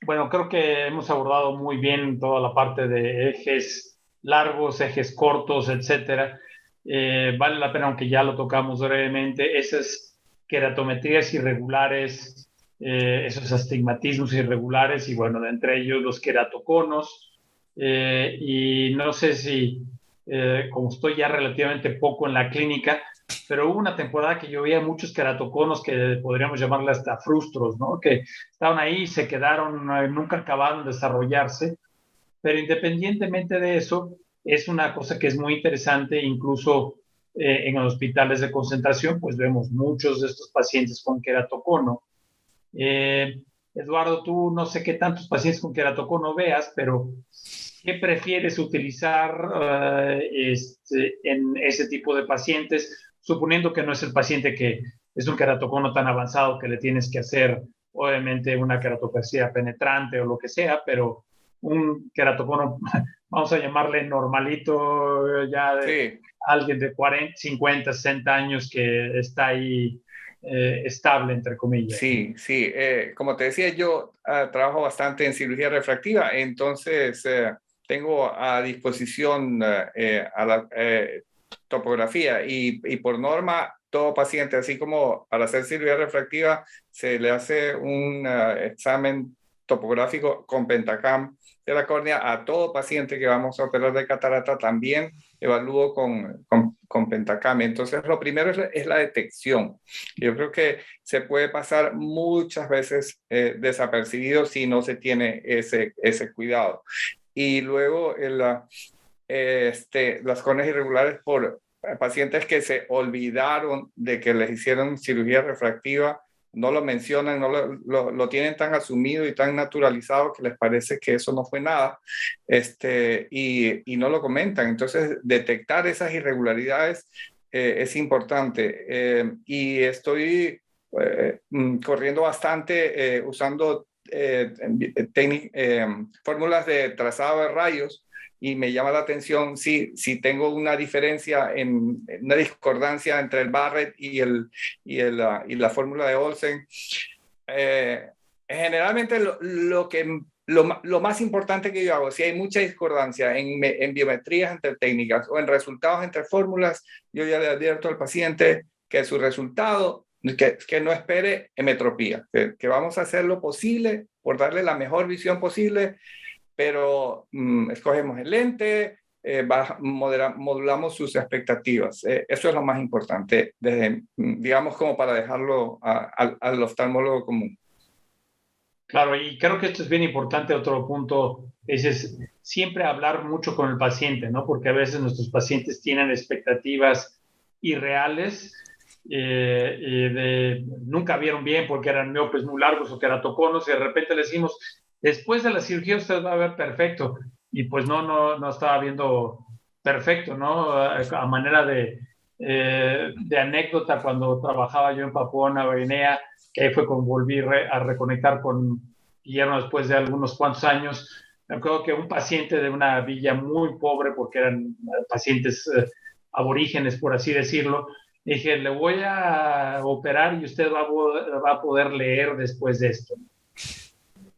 Bueno, creo que hemos abordado muy bien toda la parte de ejes largos, ejes cortos, etcétera. Vale la pena, aunque ya lo tocamos brevemente, esas queratometrías irregulares, esos astigmatismos irregulares y bueno, de entre ellos los queratoconos. Y no sé si, como estoy ya relativamente poco en la clínica, pero hubo una temporada que yo veía muchos queratoconos que podríamos llamarle hasta frustros, ¿no? Que estaban ahí, se quedaron, nunca acabaron de desarrollarse, pero independientemente de eso, es una cosa que es muy interesante, incluso en hospitales de concentración, pues vemos muchos de estos pacientes con queratocono. Eh, Eduardo, tú no sé qué tantos pacientes con queratocono veas, pero ¿qué prefieres utilizar en ese tipo de pacientes, suponiendo que no es el paciente que es un queratocono tan avanzado que le tienes que hacer, obviamente, una queratoplasia penetrante o lo que sea, pero un queratocono, vamos a llamarle normalito, ya de Sí, alguien de 40, 50, 60 años que está ahí estable, entre comillas, ¿no? sí, sí. Como te decía, yo trabajo bastante en cirugía refractiva, entonces tengo a disposición a la topografía y por norma, todo paciente, así como al hacer cirugía refractiva, se le hace un examen topográfico con Pentacam de la córnea a todo paciente que vamos a operar de catarata. También evalúo con Pentacam. Entonces, lo primero es la detección. Yo creo que se puede pasar muchas veces desapercibido si no se tiene ese cuidado. Y luego las córneas irregulares por pacientes que se olvidaron de que les hicieron cirugía refractiva, no lo mencionan, no lo tienen tan asumido y tan naturalizado que les parece que eso no fue nada, y no lo comentan. Entonces, detectar esas irregularidades es importante. Y estoy corriendo bastante usando fórmulas de trazado de rayos y me llama la atención si tengo una diferencia una discordancia entre el Barrett y la fórmula de Olsen. Eh, Generalmente lo más importante que yo hago, si hay mucha discordancia en biometrías entre técnicas o en resultados entre fórmulas, yo ya le advierto al paciente que su resultado, que no espere hemetropía, que vamos a hacer lo posible por darle la mejor visión posible, pero escogemos el lente, modulamos sus expectativas. Eso es lo más importante, digamos, como para dejarlo al oftalmólogo común. Claro, y creo que esto es bien importante. Otro punto es siempre hablar mucho con el paciente, ¿no? Porque a veces nuestros pacientes tienen expectativas irreales, nunca vieron bien porque eran miopes muy largos o queratoconos, y de repente le decimos, después de la cirugía usted va a ver perfecto, y pues no estaba viendo perfecto, ¿no? A manera de anécdota, cuando trabajaba yo en Papúa Nueva Guinea, que ahí fue cuando volví a reconectar con Guillermo después de algunos cuantos años. Me acuerdo que un paciente de una villa muy pobre, porque eran pacientes aborígenes, por así decirlo, dije, le voy a operar y usted va a poder leer después de esto.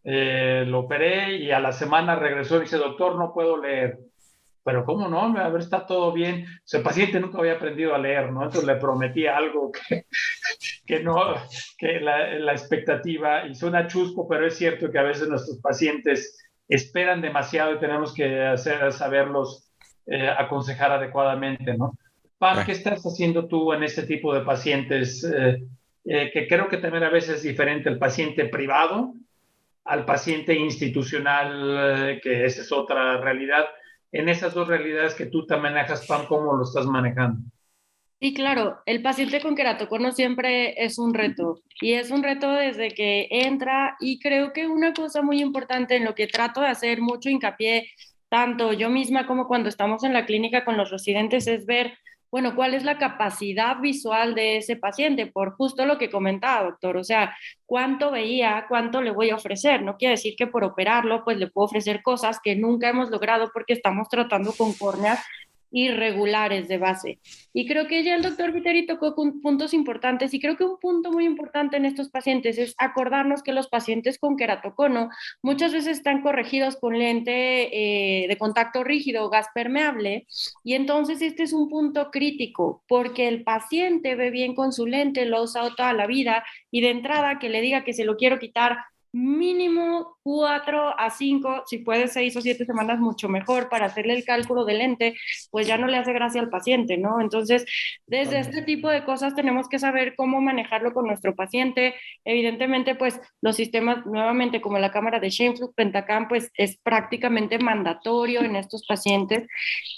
Lo operé y a la semana regresó y dice, doctor, no puedo leer. Pero ¿cómo no? A ver, está todo bien. O sea, el paciente nunca había aprendido a leer, ¿no? Entonces le prometí algo que no, que la expectativa, y suena chusco, pero es cierto que a veces nuestros pacientes esperan demasiado y tenemos que saberlos aconsejar adecuadamente, ¿no? Pam, ¿qué estás haciendo tú en este tipo de pacientes? Que creo que también a veces es diferente el paciente privado al paciente institucional, que esa es otra realidad. En esas dos realidades que tú te manejas, Pam, ¿cómo lo estás manejando? Sí, claro, el paciente con queratocono siempre es un reto y es un reto desde que entra y creo que una cosa muy importante en lo que trato de hacer mucho hincapié, tanto yo misma como cuando estamos en la clínica con los residentes, es ver, bueno, cuál es la capacidad visual de ese paciente, por justo lo que comentaba, doctor, o sea, cuánto veía, cuánto le voy a ofrecer. No quiere decir que por operarlo, pues le puedo ofrecer cosas que nunca hemos logrado porque estamos tratando con córneas irregulares de base. Y creo que ya el doctor Viteri tocó puntos importantes, y creo que un punto muy importante en estos pacientes es acordarnos que los pacientes con queratocono muchas veces están corregidos con lente de contacto rígido o gas permeable, y entonces este es un punto crítico, porque el paciente ve bien con su lente, lo ha usado toda la vida, y de entrada que le diga que se lo quiero quitar mínimo 4 a 5, si puede 6 o 7 semanas, mucho mejor, para hacerle el cálculo del lente, pues ya no le hace gracia al paciente, ¿no? Entonces, desde este tipo de cosas tenemos que saber cómo manejarlo con nuestro paciente. Evidentemente, pues los sistemas, nuevamente, como la cámara de Scheimpflug, Pentacam, pues es prácticamente mandatorio en estos pacientes.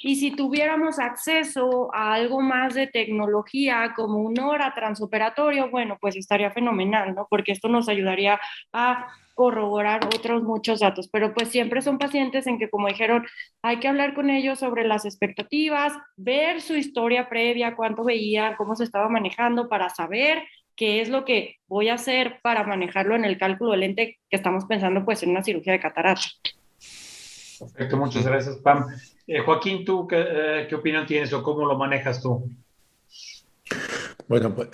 Y si tuviéramos acceso a algo más de tecnología, como un hora transoperatorio, bueno, pues estaría fenomenal, ¿no? Porque esto nos ayudaría a corroborar otros muchos datos, pero pues siempre son pacientes en que, como dijeron, hay que hablar con ellos sobre las expectativas, ver su historia previa, cuánto veían, cómo se estaba manejando, para saber qué es lo que voy a hacer para manejarlo en el cálculo del lente que estamos pensando pues en una cirugía de catarata. Perfecto, muchas gracias, Pam. Joaquín, ¿tú qué opinión tienes o cómo lo manejas tú? Bueno, pues,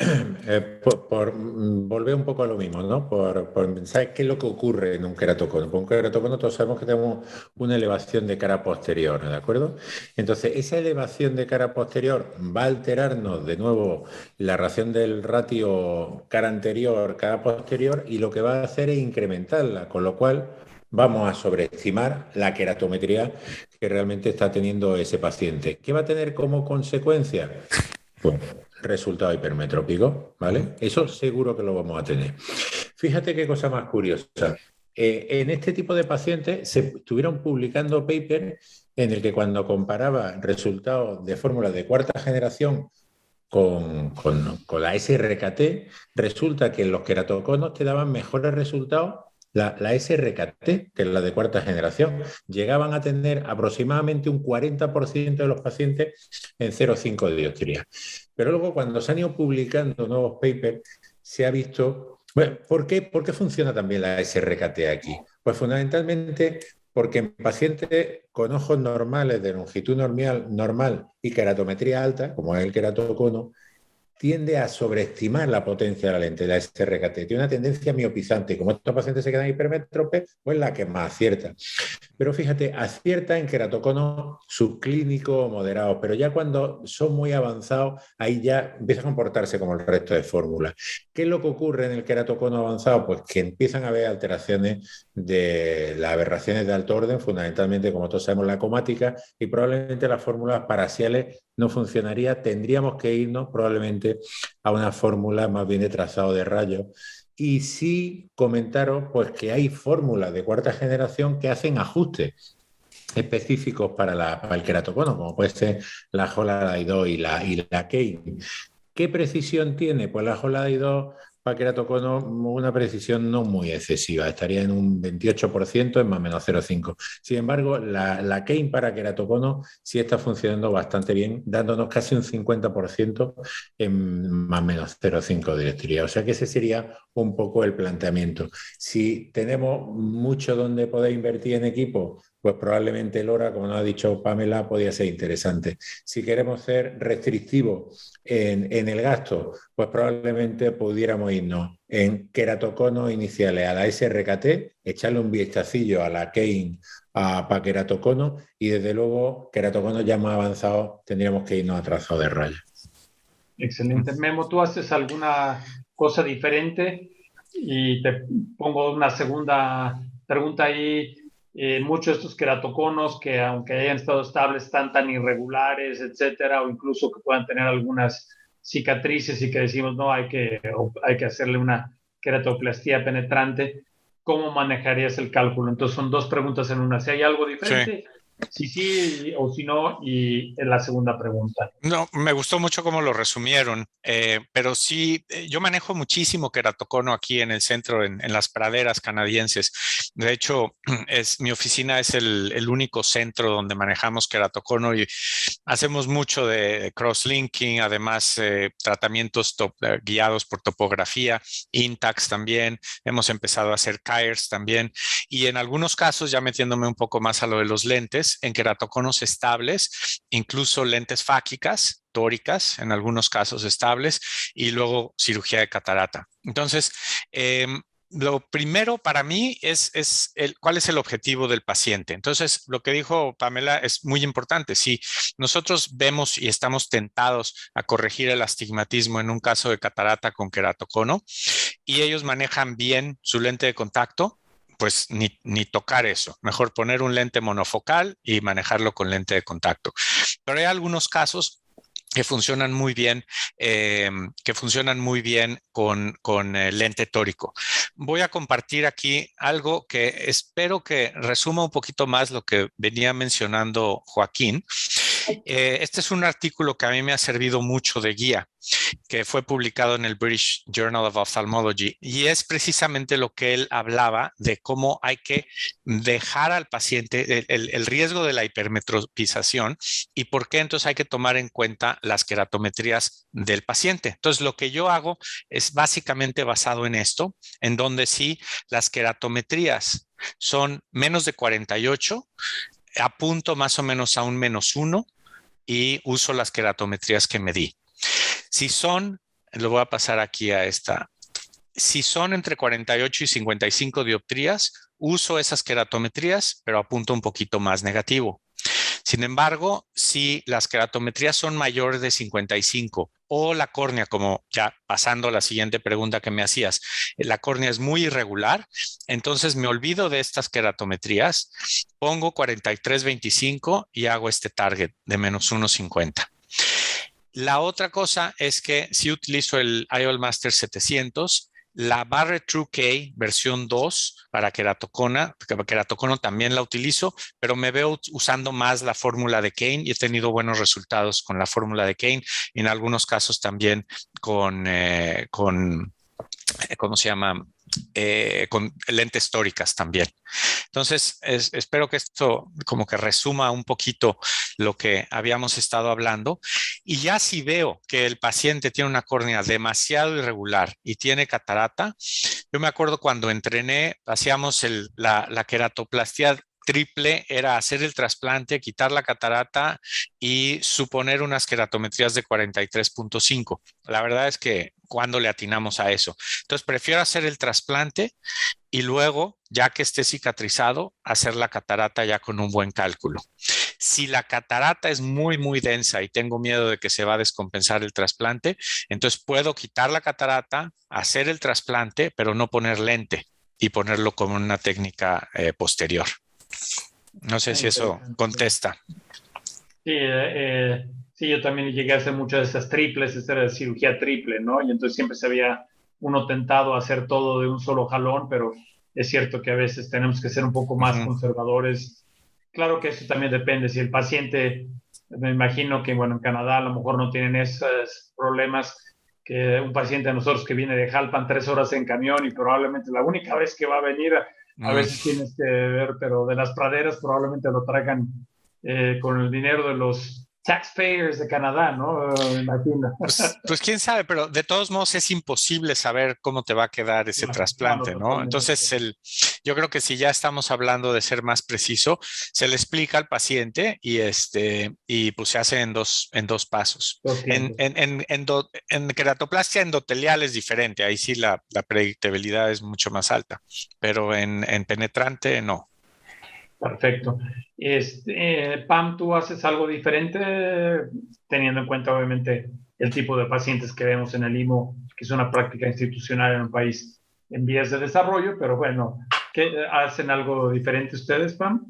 por volver un poco a lo mismo, ¿no? Por pensar qué es lo que ocurre en un queratocono. Por un queratocono todos sabemos que tenemos una elevación de cara posterior, ¿de acuerdo? Entonces, esa elevación de cara posterior va a alterarnos de nuevo la relación del ratio cara anterior, cara posterior, y lo que va a hacer es incrementarla, con lo cual vamos a sobreestimar la queratometría que realmente está teniendo ese paciente. ¿Qué va a tener como consecuencia? Pues resultado hipermetrópico, ¿vale? Eso seguro que lo vamos a tener. Fíjate qué cosa más curiosa. En este tipo de pacientes se estuvieron publicando papers en el que cuando comparaba resultados de fórmulas de cuarta generación con la SRKT, resulta que los queratoconos te daban mejores resultados. La SRKT, que es la de cuarta generación, llegaban a tener aproximadamente un 40% de los pacientes en 0,5 de dioptría. Pero luego, cuando se han ido publicando nuevos papers, se ha visto... Bueno, ¿por qué funciona también la SRKT aquí? Pues fundamentalmente porque en pacientes con ojos normales de longitud normal y queratometría alta, como es el queratocono, tiende a sobreestimar la potencia de la lente, la SRKT. Tiene una tendencia miopizante, y como estos pacientes se quedan hipermétropes, pues la que más acierta. Pero fíjate, acierta en queratoconos subclínicos o moderados, pero ya cuando son muy avanzados, ahí ya empieza a comportarse como el resto de fórmulas. ¿Qué es lo que ocurre en el queratocono avanzado? Pues que empiezan a haber alteraciones de las aberraciones de alto orden, fundamentalmente, como todos sabemos, la comática, y probablemente las fórmulas parasiales no funcionaría. Tendríamos que irnos probablemente a una fórmula más bien de trazado de rayos. Y sí comentaros pues, que hay fórmulas de cuarta generación que hacen ajustes específicos para el queratocono, como puede ser la Holliday 2 y la Kane. ¿Qué precisión tiene? Pues la Holliday 2 para queratocono, una precisión no muy excesiva, estaría en un 28%, en más o menos 0,5. Sin embargo, la Kane para queratocono sí está funcionando bastante bien, dándonos casi un 50% en más o menos 0,5 de dioptría. O sea que ese sería un poco el planteamiento. Si tenemos mucho donde poder invertir en equipo, pues probablemente el LoRa, como nos ha dicho Pamela, podría ser interesante. Si queremos ser restrictivos en el gasto, pues probablemente pudiéramos irnos en queratoconos iniciales a la SRKT, echarle un vistacillo a la Kane para queratocono, y desde luego queratoconos ya más avanzados tendríamos que irnos a trazado de rayas. Excelente. Memo, ¿tú haces alguna cosa diferente? Y te pongo una segunda pregunta ahí. Muchos de estos queratoconos que, aunque hayan estado estables, están tan irregulares, etcétera, o incluso que puedan tener algunas cicatrices y que decimos, no, hay que hacerle una queratoplastia penetrante. ¿Cómo manejarías el cálculo? Entonces son dos preguntas en una. Si hay algo diferente, sí o si no, y en la segunda pregunta. No, me gustó mucho cómo lo resumieron, pero sí, yo manejo muchísimo queratocono aquí en el centro, en las praderas canadienses. De hecho, mi oficina es el único centro donde manejamos queratocono, y hacemos mucho de cross-linking, además tratamientos guiados por topografía, Intacs también, hemos empezado a hacer CAERS también, y en algunos casos, ya metiéndome un poco más a lo de los lentes, lentes en queratoconos estables, incluso lentes fáquicas, tóricas, en algunos casos estables, y luego cirugía de catarata. Entonces, lo primero para mí es cuál es el objetivo del paciente. Entonces, lo que dijo Pamela es muy importante. Si nosotros vemos y estamos tentados a corregir el astigmatismo en un caso de catarata con queratocono y ellos manejan bien su lente de contacto, pues ni tocar eso. Mejor poner un lente monofocal y manejarlo con lente de contacto. Pero hay algunos casos que funcionan muy bien, con lente tórico. Voy a compartir aquí algo que espero que resuma un poquito más lo que venía mencionando Joaquín. Este es un artículo que a mí me ha servido mucho de guía, que fue publicado en el British Journal of Ophthalmology, y es precisamente lo que él hablaba de cómo hay que dejar al paciente el riesgo de la hipermetropización y por qué entonces hay que tomar en cuenta las queratometrías del paciente. Entonces, lo que yo hago es básicamente basado en esto, en donde sí las queratometrías son menos de 48, apunto más o menos a un -1 y uso las queratometrías que medí. Si son, lo voy a pasar aquí a esta, si son entre 48 y 55 dioptrías, uso esas queratometrías, pero apunto un poquito más negativo. Sin embargo, si las queratometrías son mayores de 55 o la córnea, como ya pasando a la siguiente pregunta que me hacías, la córnea es muy irregular, entonces me olvido de estas queratometrías, pongo 43-25 y hago este target de -1.50. La otra cosa es que si utilizo el IOL Master 700, la Barrett TrueK versión 2 para queratocono también la utilizo, pero me veo usando más la fórmula de Kane y he tenido buenos resultados con la fórmula de Kane y en algunos casos también con ¿cómo se llama? Con lentes tóricas también. Entonces, espero que esto como que resuma un poquito lo que habíamos estado hablando. Y ya si veo que el paciente tiene una córnea demasiado irregular y tiene catarata, yo me acuerdo cuando entrené, hacíamos la queratoplastia triple, era hacer el trasplante, quitar la catarata y suponer unas queratometrías de 43.5. La verdad es que cuando le atinamos a eso. Entonces prefiero hacer el trasplante y luego, ya que esté cicatrizado, hacer la catarata ya con un buen cálculo. Si la catarata es muy, muy densa y tengo miedo de que se va a descompensar el trasplante, entonces puedo quitar la catarata, hacer el trasplante, pero no poner lente y ponerlo como una técnica posterior. No sé si eso contesta. Sí, sí, yo también llegué a hacer muchas de esas triples, esta era cirugía triple, ¿no? Y entonces siempre se había uno tentado a hacer todo de un solo jalón, pero es cierto que a veces tenemos que ser un poco más conservadores. Claro que eso también depende. Si el paciente, me imagino que, bueno, en Canadá a lo mejor no tienen esos problemas, que un paciente de nosotros que viene de Jalpan 3 horas en camión y probablemente la única vez que va a venir, a veces tienes que ver, pero de las praderas probablemente lo traigan con el dinero de los taxpayers de Canadá, ¿no? Imagino. Pues quién sabe, pero de todos modos es imposible saber cómo te va a quedar ese trasplante, ¿no? Entonces, yo creo que si ya estamos hablando de ser más preciso, se le explica al paciente y pues se hace en dos pasos. En queratoplastia endotelial es diferente, ahí sí la predictibilidad es mucho más alta, pero en penetrante no. Perfecto. Pam, ¿tú haces algo diferente teniendo en cuenta obviamente el tipo de pacientes que vemos en el IMO, que es una práctica institucional en un país en vías de desarrollo, pero bueno, ¿hacen algo diferente ustedes, Pam?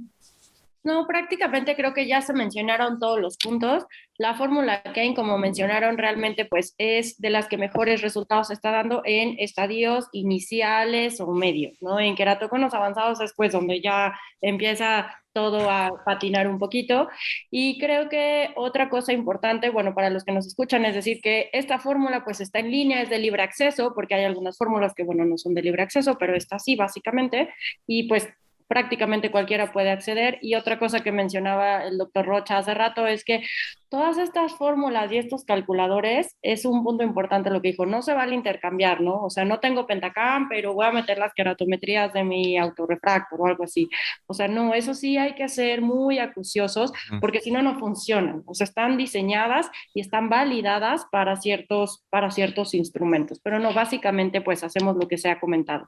No, prácticamente creo que ya se mencionaron todos los puntos. La fórmula Kane, como mencionaron, realmente pues es de las que mejores resultados está dando en estadios iniciales o medios, ¿no? En queratoconos avanzados es pues donde ya empieza todo a patinar un poquito. Y creo que otra cosa importante, bueno, para los que nos escuchan, es decir, que esta fórmula pues está en línea, es de libre acceso, porque hay algunas fórmulas que, bueno, no son de libre acceso, pero esta sí, básicamente, y pues prácticamente cualquiera puede acceder. Y otra cosa que mencionaba el doctor Rocha hace rato es que todas estas fórmulas y estos calculadores, es un punto importante lo que dijo, no se vale intercambiar, ¿no? O sea, no tengo Pentacam, pero voy a meter las keratometrías de mi autorrefractor o algo así. O sea, no, eso sí hay que ser muy acuciosos porque si no, no funcionan. O sea, están diseñadas y están validadas para ciertos instrumentos. Pero no, básicamente, pues hacemos lo que se ha comentado.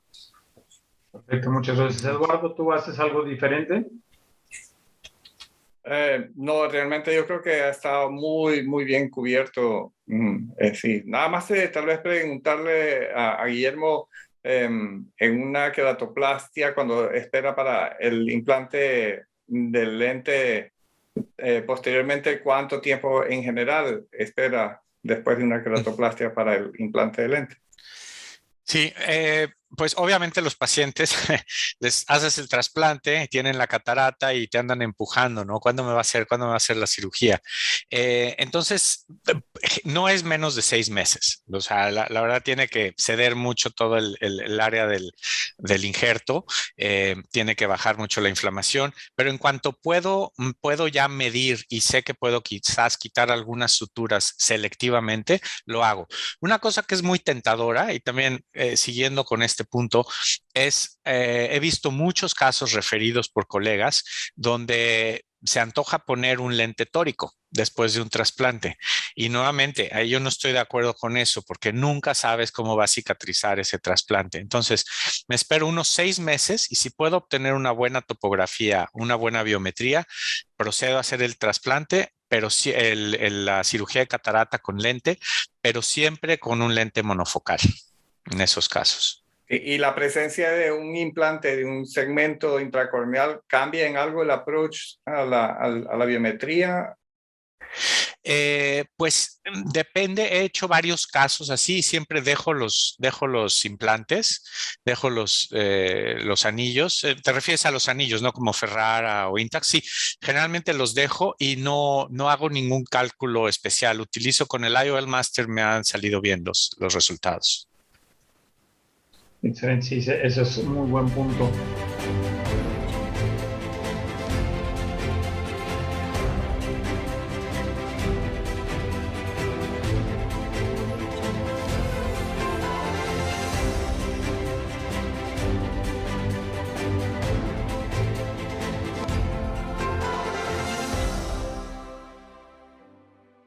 Perfecto, muchas gracias. Eduardo, ¿tú haces algo diferente? No, realmente yo creo que ha estado muy bien cubierto. Sí, nada más tal vez preguntarle a Guillermo en una queratoplastia cuando espera para el implante del lente, posteriormente, ¿cuánto tiempo en general espera después de una queratoplastia para el implante de lente? Sí, pues obviamente los pacientes les haces el trasplante, tienen la catarata y te andan empujando, ¿no? ¿Cuándo me va a hacer? ¿Cuándo me va a hacer la cirugía? Entonces, no es menos de 6 meses. O sea, la verdad tiene que ceder mucho todo el área del injerto, tiene que bajar mucho la inflamación, pero en cuanto puedo ya medir y sé que puedo quizás quitar algunas suturas selectivamente, lo hago. Una cosa que es muy tentadora y también siguiendo con este punto es, he visto muchos casos referidos por colegas donde se antoja poner un lente tórico después de un trasplante. Y nuevamente, ahí yo no estoy de acuerdo con eso porque nunca sabes cómo va a cicatrizar ese trasplante. Entonces, me espero unos 6 meses y si puedo obtener una buena topografía, una buena biometría, procedo a hacer el trasplante, pero la cirugía de catarata con lente, pero siempre con un lente monofocal en esos casos. ¿Y la presencia de un implante, de un segmento intracorneal, cambia en algo el approach a la biometría? Pues depende, he hecho varios casos así, siempre dejo los implantes, dejo los anillos. Te refieres a los anillos, ¿no? Como Ferrara o Intact. Sí, generalmente los dejo y no hago ningún cálculo especial. Utilizo con el IOL Master, me han salido bien los resultados. Excelente, sí, eso es un muy buen punto.